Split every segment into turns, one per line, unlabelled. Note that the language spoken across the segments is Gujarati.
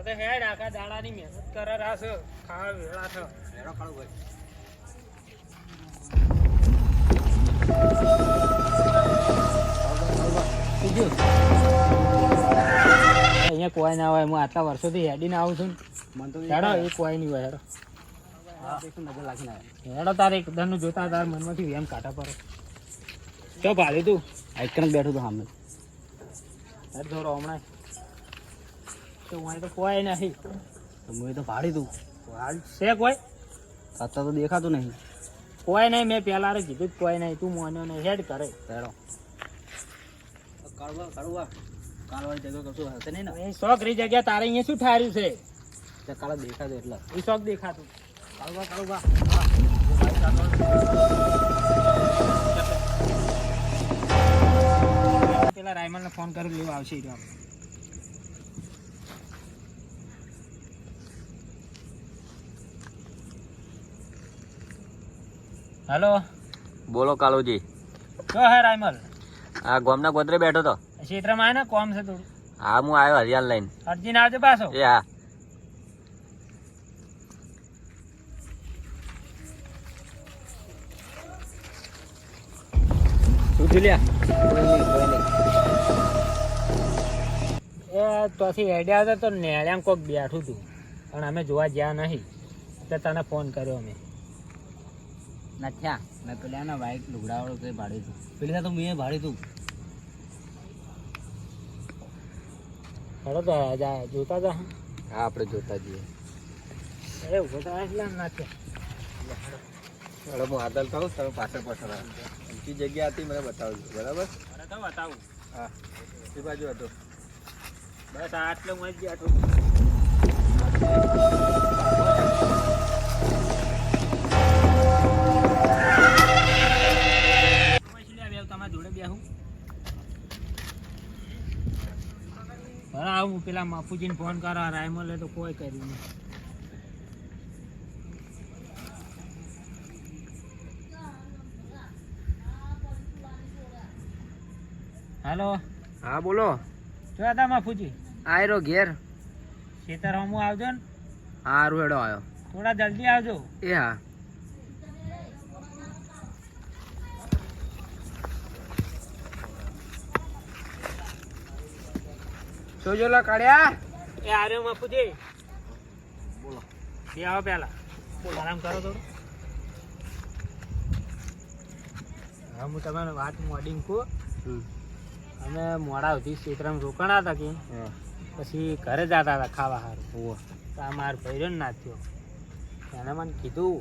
તો હેડ આખા દાડાની મહેનત કરે રાસ ખાવા વેળા છે
હેડો કાળુ ભાઈ.
અહીંયા કોઈ ના હોય હું આટલા વર્ષોથી હેડીને આવું છું
મન તો
હેડો એ કોઈ નહીં હોય હેડો
નજર લાગીને આવ્યા.
હેડો તારે એકદમ જોતા તાર મનમાંથી એમ કાઢા પર ચો ભાડી તું
આઈકણ બેઠું તો સામે.
હેડ થોડો હમણાં તો હું તો કોઈ નહીં
તો મેં તો ભાડી તું
હાલ છે કોઈ
અત્યારે તો દેખાતું નહીં.
કોઈ નહીં મેં પહેલા કીધું જ કોઈ નહીં તું મોન્યો નહીં હેડ કરે
હેડો કાળવા કાળવા કાળવાળી જગ્યા કશું હશે નહીં ને.
એ શોખ રહી જગ્યા તારે અહીંયા શું ઠાર્યું છે
ત્યાં કાળા દેખાતું એટલે
એ શોખ દેખાતું
કાળવા કાળવા.
પેલા રાયમલને ફોન કરી લેવા આવશે એ રહ્યો. હેલો
બોલો કાળુજી.
શું હે રાયમલ
આ ગામના ગોદરે બેઠો તો.
ક્ષેત્રમાં આવે ને કોમ છે થોડું
હા હું આવ્યો હરિયાળ લઈને.
અર્જીને આવજો પાછો.
એ હા શું થયું લ્યા?
એ તોથી હેડ્યા હતા તો નેળ્યામ કોક બેઠું હતું પણ અમે જોવા ગયા નહીં એટલે તને ફોન કર્યો અમે.
નાખ્યા મેં પેલા ના વાઈટ લુગડાવાળું કઈ ભાડી તું પેલી તો મેં ભાડી તું.
હેડો તો જોતા હતા
હા આપણે જોતા જઈએ.
એ ઉભો થાય એટલે નાખ્યા.
હવે હું આગળ થાઉં તમે પાછળ પાછળ આવો. ઊંચી જગ્યા હતી મને બતાવજો બરાબર.
અરે તો બતાવું
હા એ બાજુ હતો.
બસ આટલે હું જ બેઠો. તમારા જોડે બેહું બરાબર આવું પેલા માફુજીને ફોન કરો રાયમલે તો કોઈ કર્યું નહીં. હેલો
હા બોલો.
જોયા હતા માફુજી
આયરો ઘેર.
ખેતર હમું આવજો ને
હારું હેડો આવ્યો.
થોડા જલ્દી આવજો.
એ હા સોજોલા કાઢ્યા.
એ આર્યો બાપુજી બોલો એ આવો પેલા આરામ કરો થોડું. હા હું તમારે વાત મોડી કહું. અમે મોડા સુધી ક્ષેત્રમાં રોકાણા હતા કે પછી ઘરે જતા હતા ખાવા સારું. તો આ મારો ભાઈરો ના થયો એને મને કીધું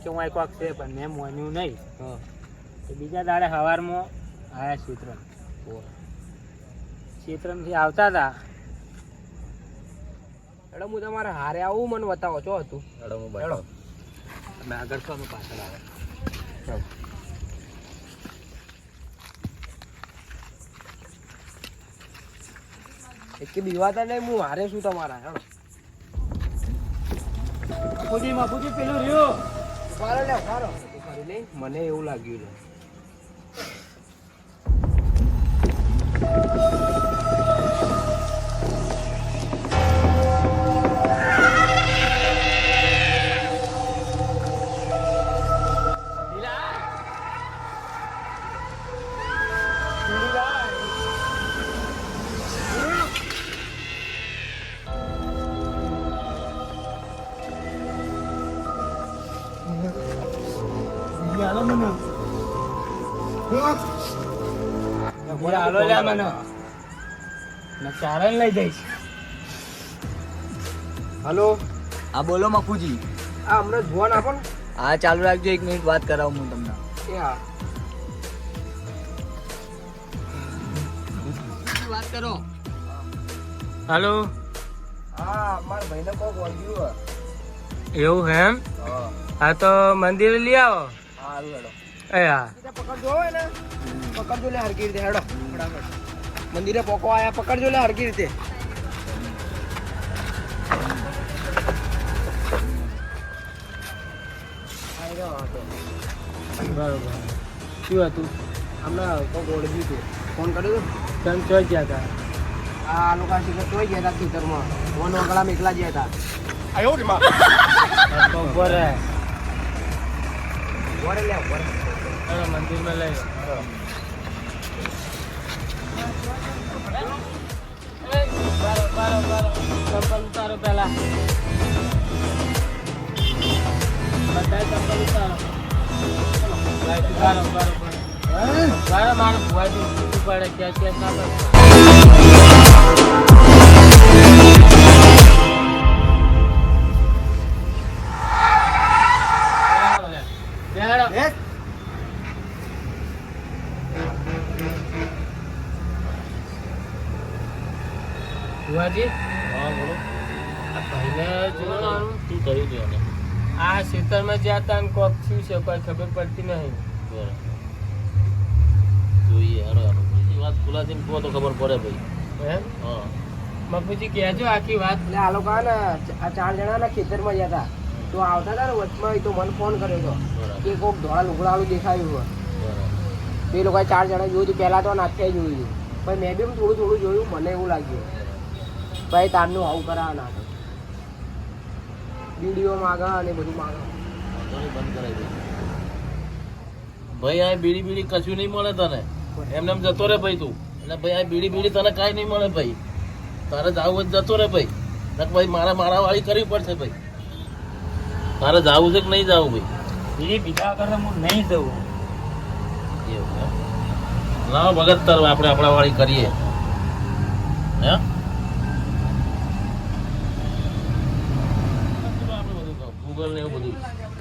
કે હું એક વખત છે પણ મેં મોન્યું નહીં. તો બીજા દાડે સવારમાં આવ્યા ક્ષેત્રમથી આવતા હતા.
હેડો હું તમારે હારે આવું મને બતાવો છો હતું. હેડો હું બતાવો. તમે આગળ છો અમે પાછળ આવે. એક બીવાતા નહીં હું હારે શું તમારા. હેડો
બાપુજી પેલું રહ્યો
ઉભારો લે ઉભારો. મને એવું લાગ્યું છે.
લઈ જઈશ.
હલો
હા બોલો મફુજી.
આ હમણાં ફોન આપો ને.
હા ચાલુ રાખજો 1 મિનિટ વાત કરાવું હું તમને.
એ હા
વાત કરો.
હાલો
હા મારા ભાઈને કોક વાગ્યું.
એવું હે એમ?
હા
હા તો મંદિરે લઈ આવો.
સારું હેડો.
એ હા
પકડજો હોય ને પકડજો લે હરકી રીતે. હેડો ફટાફટ મંદિરે પોકો આયા પકડજો લે હરકી રીતે.
બરોબર શું હતું?
હમણાં કોક ઓળખ્યું હતું. ફોન કર્યો હતો.
તમે ચોઈ ગયા હતા?
આ લોકો શિખર તોય ગયા હતા ખેતરમાં વન વગડામાં એકલા જ હતા
ઉપર
વરે લે વરે
મંદિરમાં લઈ ચપ્પલ ઉતારો પેલા બધા ચપ્પલ ઉતારો મારે ભુવાજી પડે ક્યાં ના પડે ભુવાજી
હા બોલો
આ ભાઈને જોવાનું
શું કર્યું હતું એને
આ ખેતરમાં જ્યાં હતા ને કોક થયું છે કોઈ ખબર પડતી નહીં
બરાબર જોઈએ હારો હારો બીજી વાત ખુલાસીને કહો તો ખબર પડે ભાઈ
એમ
હા
મગુજી કહેજો આખી વાત
એટલે આ લોકો ને આ 4 જણા ખેતરમાં ગયા હતા તો આવતા હતા ને વચમાં તો મને ફોન કર્યો હતો
બરાબર
કે કોક ધોળા લુગડાવાળું દેખાયું હોય
બરાબર
તો એ લોકોએ 4 જણા જોયું હતું પહેલા તો નાખ્યા જોયું પણ મેં બી થોડું થોડું જોયું મને એવું લાગ્યું ભાઈ તારનું આવું કરાવવા ના વિડીયો માગા અને બધું માગા
વાંધો નહીં, બંધ કરાવી દે ભાઈ આ બીડી બીડી કશું નહીં મળે તને એમને એમ જતો રે ભાઈ તું એટલે ભાઈ આ બીડી બીડી તને કાંઈ નહીં મળે ભાઈ તારે જાવું હોય તો જતો રે ભાઈ નક ભાઈ મારા વાળી કરવી પડશે ભાઈ તારે જાવું છે કે નહીં જાવું ભાઈ
બીજી પીધા કરતા હું નહીં જવું
એવું એમ? લાવો ભગત તાર આપણે આપણા વાળી કરીએ હે ગૂગલ ને એવું બધું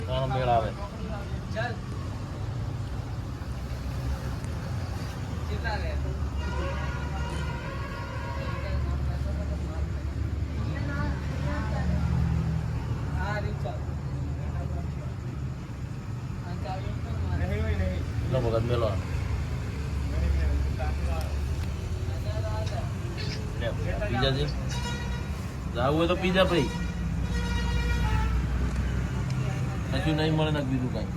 તારો મેળ આવે લો ભગત મેલો પીઝા જાવું હોય તો પીઝા ભાઈ કશું નહીં મળે ને બીજું કાંઈ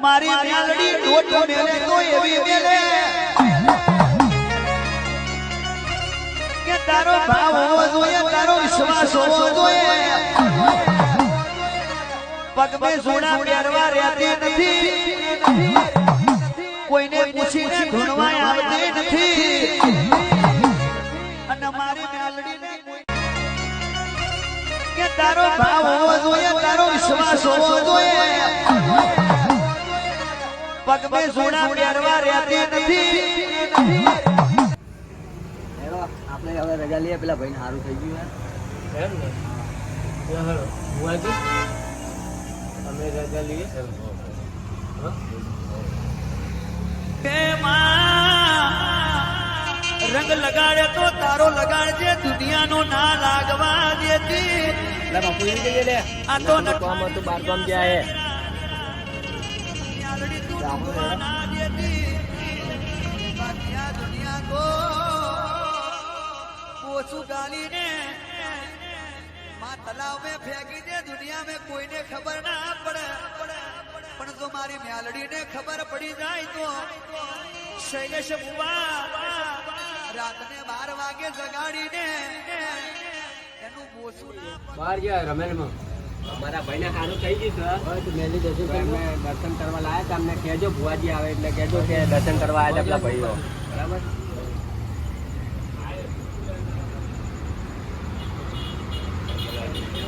મારી મેલડી દોટ મેલે તો એવી મેલે કે તારો ભાવ હોવો જોઈએ, તારો વિશ્વાસ હોવો જોઈએ. પગ મે સોના પહેરવા રહેતી નથી, કોઈને પૂછીને ધૂણવા આવતી નથી. અને મારી મેલડીને કે તારો ભાવ હોવો જોઈએ, તારો વિશ્વાસ હોવો જોઈએ. પગ મે સોના પહેરવા રહેતી નથી.
આપણે હવે રજા લઈએ, પેલા ભાઈને સારું થઈ ગયું
એમ ને ભુવાજી અમે રજા લઈએ હા?
રંગ લગાડે તો તારો લગાડજે, દુનિયાનો ના લાગવા દેતી.
એટલે બાપુ એવી જઈએ લે
આ તો
કામ હતું, બાર કામ ગયા
ના દેતી. બાકી આ દુનિયા તો ઓછું ગાલીને માં તલાવ में ફેંકી દે. દુનિયા में કોઈને ખબર ના પડે, પણ જો મારી મ્યાલડીને ખબર પડી જાય તો શૈલેષ બુવા રાતને 12 વાગે જગાડીને એનું બોસું ના પડે.
બહાર ગયા રમેલમાં
અમારા ભાઈને સારું થઈ ગયું છે. મેલી દર્શન કરવા લાયા હતા, અમને કહેજો ભુવાજી આવે એટલે કહેજો કે દર્શન કરવા આવ્યા હતા પેલા ભાઈઓ. બરાબર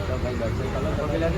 તો ભાઈ દર્શન કરો તો પેલા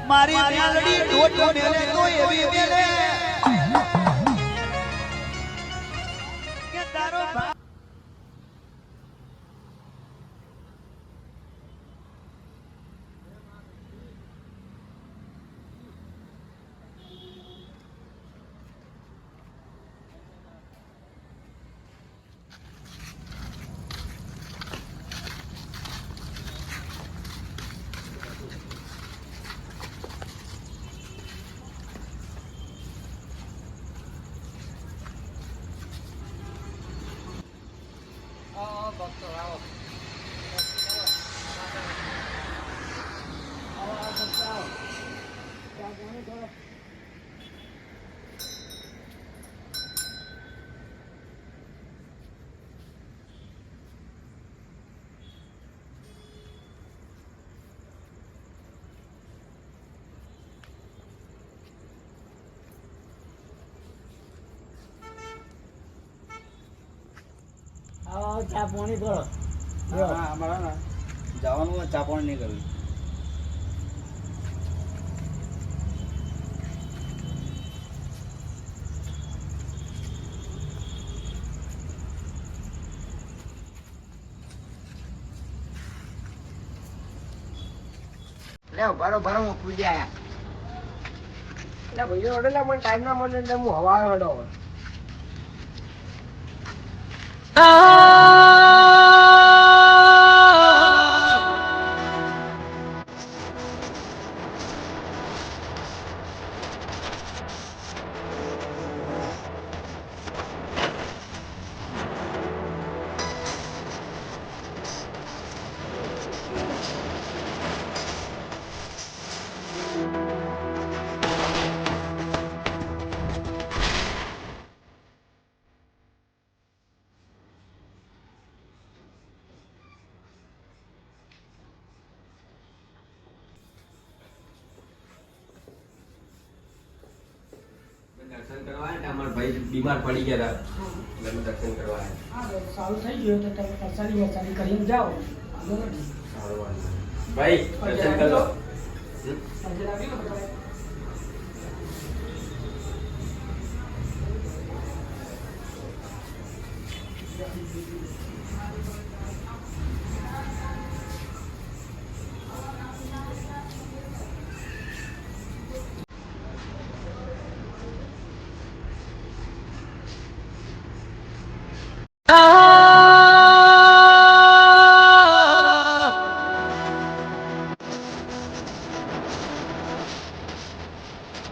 મારી મ્યાલડી દોટ મેલે તો એવી મેલે કે તારો ભાવ
ચા પાણી કરો
અમારા ને જવાનું ચા પાણી નહીં કરવી.
બરોબર હું પૂજા
એટલે ભાઈઓ ઓડેલા મને ટાઈમ ના મળે એટલે હું હવા હડો. દર્શન કરવા આવ્યા અમારા ભાઈ બીમાર પડી ગયા હતા એટલે અમે દર્શન કરવા આવ્યા.
સારું થઈ ગયું તો તમે કચારી કરીને જાઓ.
સારું વાંધો નહીં. ભાઈ દર્શન કરી લો.
Ah